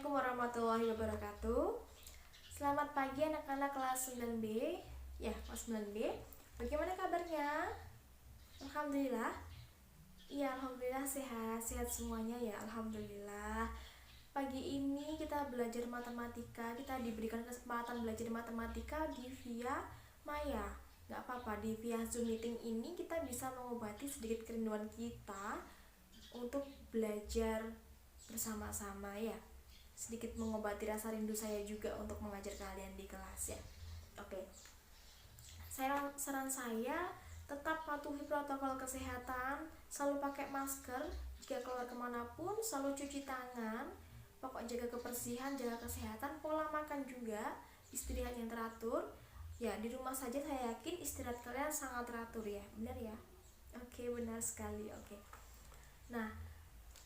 Assalamualaikum warahmatullahi wabarakatuh. Selamat pagi anak-anak kelas 9B. Ya, kelas 9B. Bagaimana kabarnya? Alhamdulillah. Iya, alhamdulillah sehat. Sehat semuanya ya, alhamdulillah. Pagi ini kita belajar matematika. Kita diberikan kesempatan belajar matematika di via Maya. Gak apa-apa, di via Zoom meeting ini kita bisa mengobati sedikit kerinduan kita untuk belajar bersama-sama ya. Sedikit mengobati rasa rindu saya juga untuk mengajar kalian di kelas ya. Oke. Saran saya tetap patuhi protokol kesehatan, selalu pakai masker jika keluar kemanapun, selalu cuci tangan, pokok jaga kebersihan, jaga kesehatan, pola makan juga, istirahat yang teratur. Ya, di rumah saja saya yakin istirahat kalian sangat teratur ya, benar ya? Oke, benar sekali. Oke. Nah,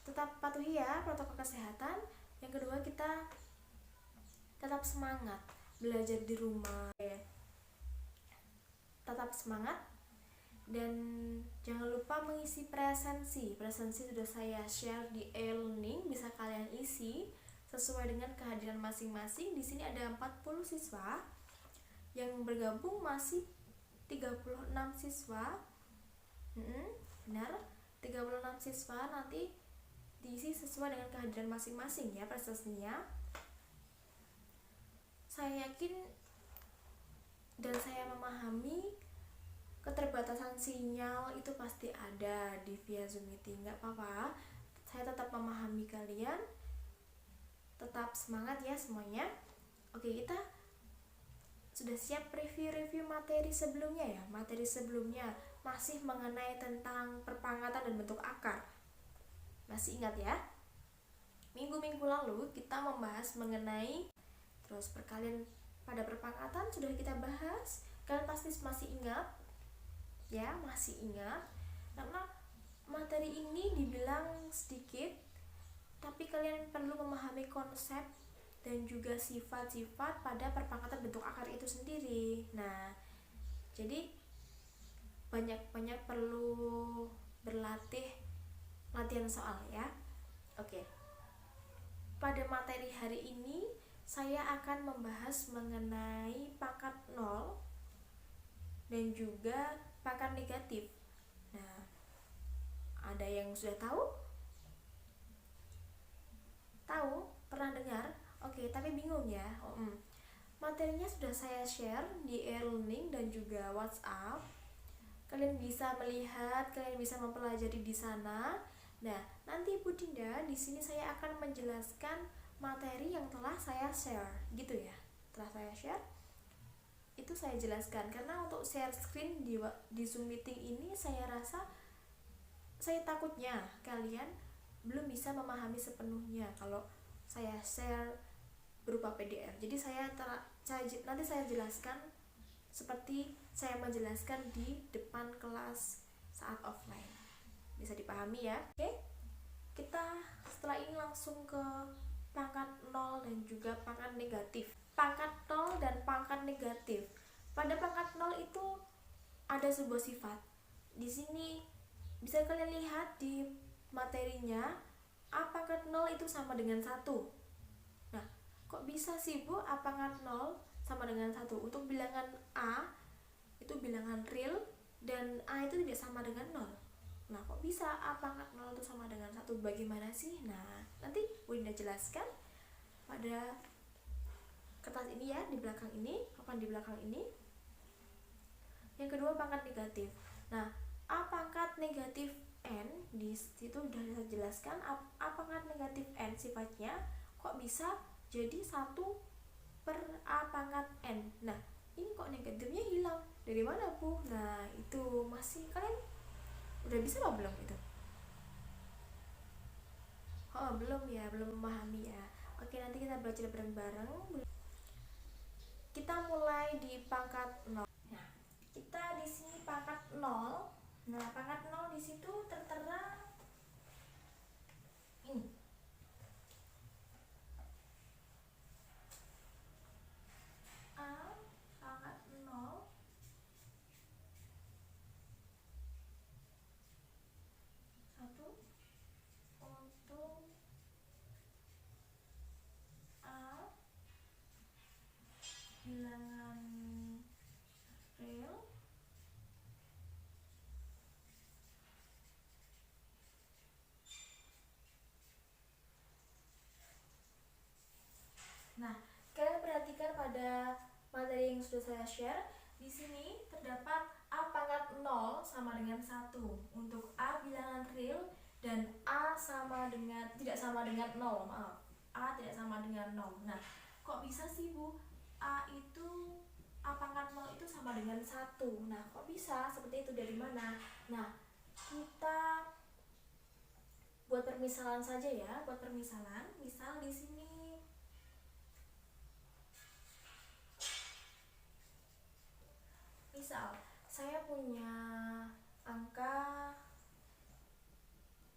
tetap patuhi ya protokol kesehatan. Yang kedua, kita tetap semangat belajar di rumah ya. Tetap semangat dan jangan lupa mengisi presensi sudah saya share di e-learning, bisa kalian isi sesuai dengan kehadiran masing-masing. Di sini ada 40 siswa yang bergabung, masih 36 siswa. Benar, 36 siswa. Nanti diisi sesuai dengan kehadiran masing-masing ya prestasinya. Saya yakin dan saya memahami keterbatasan sinyal itu pasti ada di via Zoom meeting. Gak apa-apa, saya tetap memahami kalian. Tetap semangat ya semuanya. Oke, kita sudah siap review materi sebelumnya ya. Materi sebelumnya masih mengenai tentang perpangkatan dan bentuk akar. Masih ingat ya? Minggu-minggu lalu kita membahas mengenai perkalian pada perpangkatan, sudah kita bahas. Kalian pasti masih ingat ya, masih ingat. Karena materi ini dibilang sedikit, tapi kalian perlu memahami konsep dan juga sifat-sifat pada perpangkatan bentuk akar itu sendiri. Nah, jadi banyak perlu berlatih latihan soal ya. Oke. Pada materi hari ini saya akan membahas mengenai pangkat 0 dan juga pangkat negatif. Nah, ada yang sudah tahu? Tahu? Pernah dengar? Oke, tapi bingung ya. Materinya sudah saya share di e-learning dan juga WhatsApp. Kalian bisa melihat, kalian bisa mempelajari di sana. Nah, nanti Bu Dinda di sini saya akan menjelaskan materi yang telah saya share, gitu ya. Telah saya share, itu saya jelaskan. Karena untuk share screen di Zoom meeting ini, saya rasa saya takutnya kalian belum bisa memahami sepenuhnya kalau saya share berupa PDF. Jadi nanti saya jelaskan seperti saya menjelaskan di depan kelas saat offline. Bisa dipahami ya? Oke? Kita setelah ini langsung ke pangkat 0 dan juga pangkat negatif. Pangkat 0 dan pangkat negatif. Pada pangkat 0 itu ada sebuah sifat. Di sini bisa kalian lihat di materinya, A pangkat 0 itu sama dengan 1. Nah, kok bisa sih Bu A pangkat 0 sama dengan 1? Untuk bilangan A itu bilangan real dan A itu tidak sama dengan 0. Nah, kok bisa A pangkat 0 itu sama dengan 1? Bagaimana sih? Nah, nanti Bu Dinda jelaskan pada kertas ini ya, di belakang ini, papan di belakang ini. Yang kedua, pangkat negatif. Nah, A pangkat negatif N, di situ sudah saya jelaskan A pangkat negatif N sifatnya. Kok bisa jadi 1 per A pangkat N? Nah, ini kok negatifnya hilang, dari mana Bu? Nah, itu masih kalian udah bisa apa belum itu? Oh, belum ya, belum memahami ya. Oke, nanti kita belajar bareng-bareng. Kita mulai di pangkat 0. Nah, kita di sini pangkat 0. Nah, pangkat 0 di situ tertera ini. A pangkat 0 1 untuk Nah, kalian perhatikan pada materi yang sudah saya share. Di sini terdapat A pangkat 0 sama dengan 1 untuk A bilangan real dan A sama dengan tidak sama dengan 0, maaf. A tidak sama dengan 0. Nah, kok bisa sih Bu? A pangkat 0 itu sama dengan 1. Nah, kok bisa seperti itu, dari mana? Nah, kita buat permisalan saja ya, buat permisalan. Misal di sini saya punya angka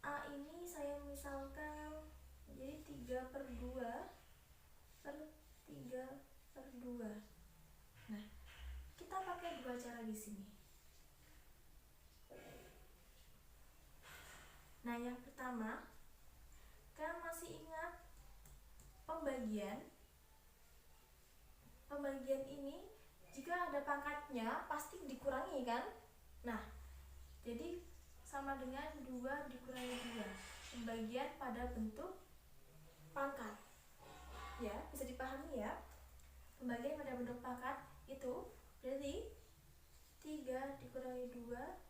A ini, saya misalkan jadi 3/2 per 3/2. Nah, kita pakai dua cara di sini. Nah, yang pertama, kalian masih ingat pembagian? Pembagian ini jika ada pangkatnya pasti dikurangi kan? Nah, jadi sama dengan 2 dikurangi 2. Pembagian pada bentuk pangkat. Ya, bisa dipahami ya? Pembagian pada bentuk pangkat itu berarti 3 dikurangi 2,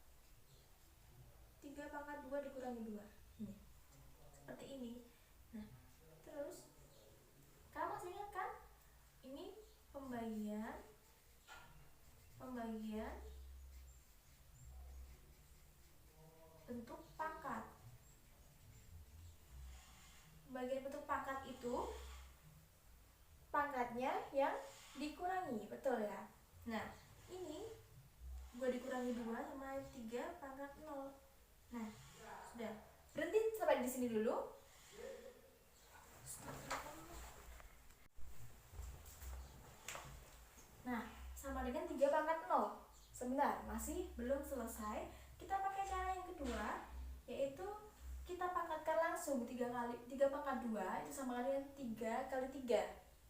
3 pangkat 2 dikurangi 2. Seperti ini. Nah, terus kamu masih ingat kan? Ini pembagian bentuk pangkat. Pembagian bentuk pangkat itu pangkatnya yang dikurangi, betul ya? Nah, ini 2 dikurangi 2 sama 3 pangkat 0. Nah, sudah. Berhenti sampai di sini dulu. Nah, sama dengan 3 pangkat 0. Sebentar, masih belum selesai. Kita pakai cara yang kedua, yaitu kita pangkatkan langsung 3 pangkat 2 itu sama dengan 3 kali 3.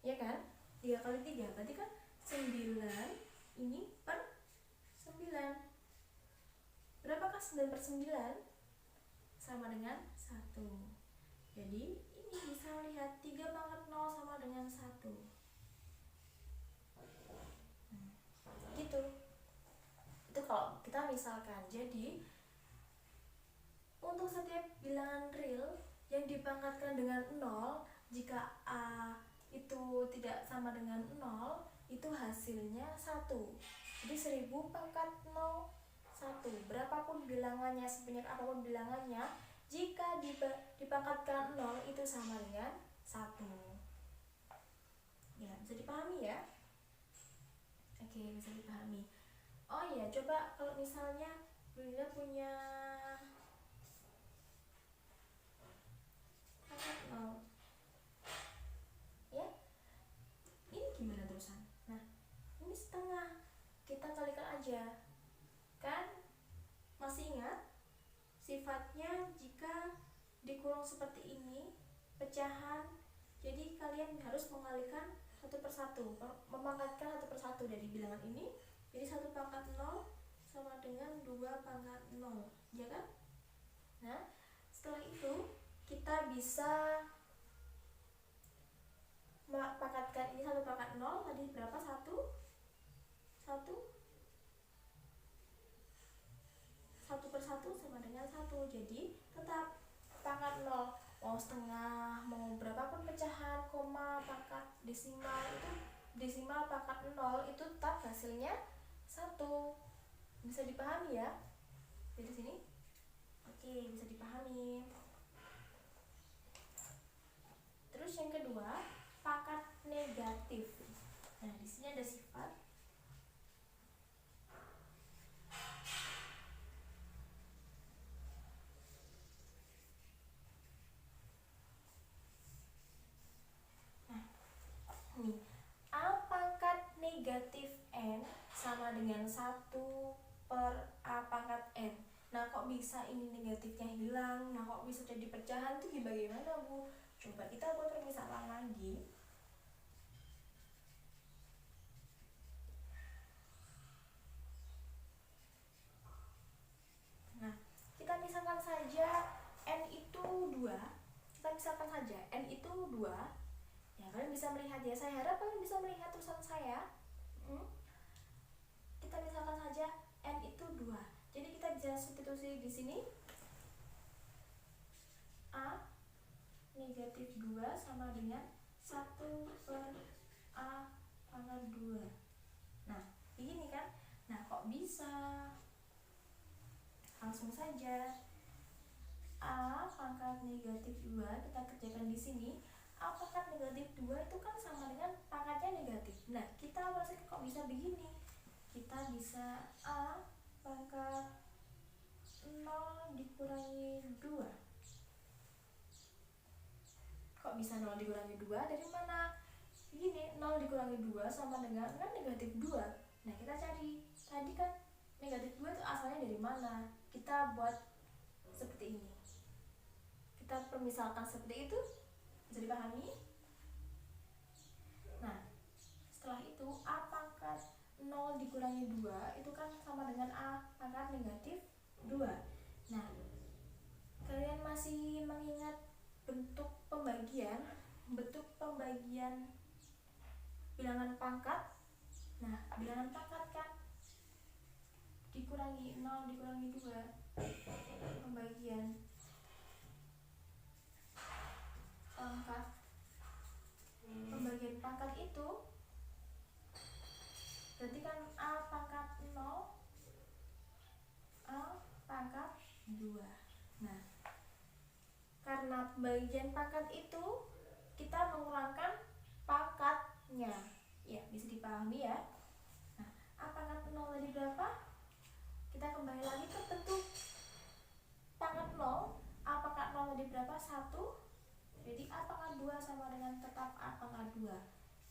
Ya kan? 3 kali 3 berarti kan 9 ini per 9. Berapakah 9 per 9? Sama dengan 1. Jadi ini bisa lihat 3 pangkat 0 sama dengan 1. Gitu. Itu kalau kita misalkan. Jadi untuk setiap bilangan real yang dipangkatkan dengan 0, jika A itu tidak sama dengan 0, itu hasilnya 1. Jadi 1000 pangkat 0 1. Berapapun bilangannya, sebanyak apapun bilangannya, jika dipangkatkan 0 itu sama dengan 1. Ya, bisa dipahami ya? Oke, bisa dipahami. Oh iya, coba kalau misalnya Bunda punya pangkat 0. Ya, ini gimana terusan? Nah, ini setengah. Kita kalikan aja. Kan masih ingat sifatnya jika dikurung seperti ini, pecahan. Jadi kalian harus mengalikan satu persatu, memangkatkan satu persatu dari bilangan ini. Jadi 1 pangkat 0 sama dengan 2 pangkat 0, ya kan? Nah, setelah itu kita bisa pangkatkan ini 1 pangkat 0 tadi berapa? 1 per 1 sama dengan 1. Jadi tetap pangkat 0, mau setengah, mau berapapun pecahan, koma, pangkat desimal, itu desimal pangkat 0 itu tetap hasilnya 1. Bisa dipahami ya? Dari sini? Oke, bisa dipahami. Terus yang kedua, pangkat negatif. Nah, di sini ada sifat. Nah, nih, A pangkat negatif N sama dengan 1 per A pangkat N. Nah, kok bisa ini negatifnya hilang? Nah, kok bisa jadi pecahan? Itu bagaimana, Bu? Coba kita buat permisalan lagi. Nah, kita misalkan saja N itu 2. Kita misalkan saja N itu 2. Ya, kalian bisa melihat ya. Saya harap kalian bisa melihat tulisan saya. Kita misalkan saja N itu 2. Jadi kita bisa substitusi di sini. A negatif 2 sama dengan 1 per A pangkat 2. Nah, begini kan? Nah, kok bisa? Langsung saja. A pangkat negatif 2 kita kerjakan di sini. A pangkat negatif 2 itu kan sama dengan pangkatnya negatif. Nah, kita masih kok bisa begini? Kita bisa A pangkat 0 dikurangi 2. Kok bisa 0 dikurangi 2? Dari mana? Begini, 0 dikurangi 2 sama dengan kan negatif 2. Nah, kita cari. Tadi kan negatif 2 itu asalnya dari mana? Kita buat seperti ini. Kita permisalkan seperti itu. Bisa dipahami? Nah, setelah itu A pangkat 0 dikurangi 2 itu kan sama dengan A pangkat negatif 2. Nah, kalian masih mengingat bentuk pembagian bilangan pangkat? Nah, bilangan pangkat kan dikurangi 0 dikurangi 2. Pembagian pangkat itu berarti kan A pangkat 0 A pangkat 2. Nah, karena pembagian pangkat itu kita mengurangkan pangkatnya. Ya, bisa dipahami ya. Nah, A pangkat 0 tadi berapa? Kita kembali lagi ke bentuk pangkat 0. A pangkat 0 tadi berapa? 1. Jadi A pangkat 2 sama dengan tetap A pangkat 2.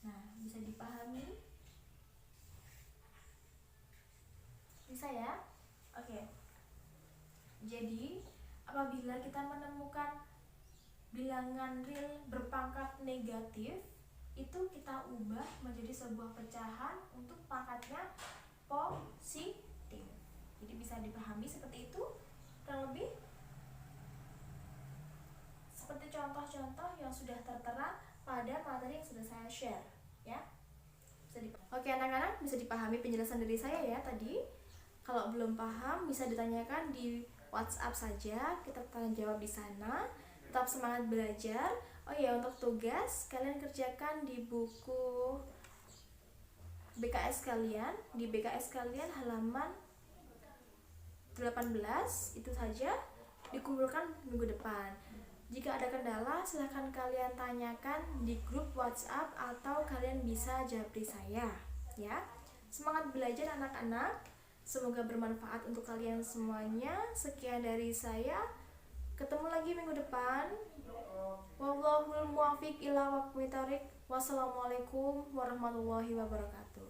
Nah, bisa dipahami? Bisa ya? Oke. Jadi, apabila kita menemukan bilangan real berpangkat negatif, itu kita ubah menjadi sebuah pecahan untuk pangkatnya positif. Jadi bisa dipahami seperti itu, kurang lebih seperti contoh-contoh yang sudah tertera pada materi yang sudah saya share, ya. Oke anak-anak, bisa dipahami penjelasan dari saya ya tadi. Kalau belum paham bisa ditanyakan di WhatsApp saja, kita tanya jawab di sana. Tetap semangat belajar. Oh ya, untuk tugas kalian kerjakan di buku BKS kalian, di BKS kalian halaman 18 itu saja, dikumpulkan minggu depan. Jika ada kendala silahkan kalian tanyakan di grup WhatsApp atau kalian bisa japri saya ya. Semangat belajar anak-anak, semoga bermanfaat untuk kalian semuanya. Sekian dari saya, ketemu lagi minggu depan. Wallahul muwaffiq ila aqwamit thoriq. Wassalamualaikum warahmatullahi wabarakatuh.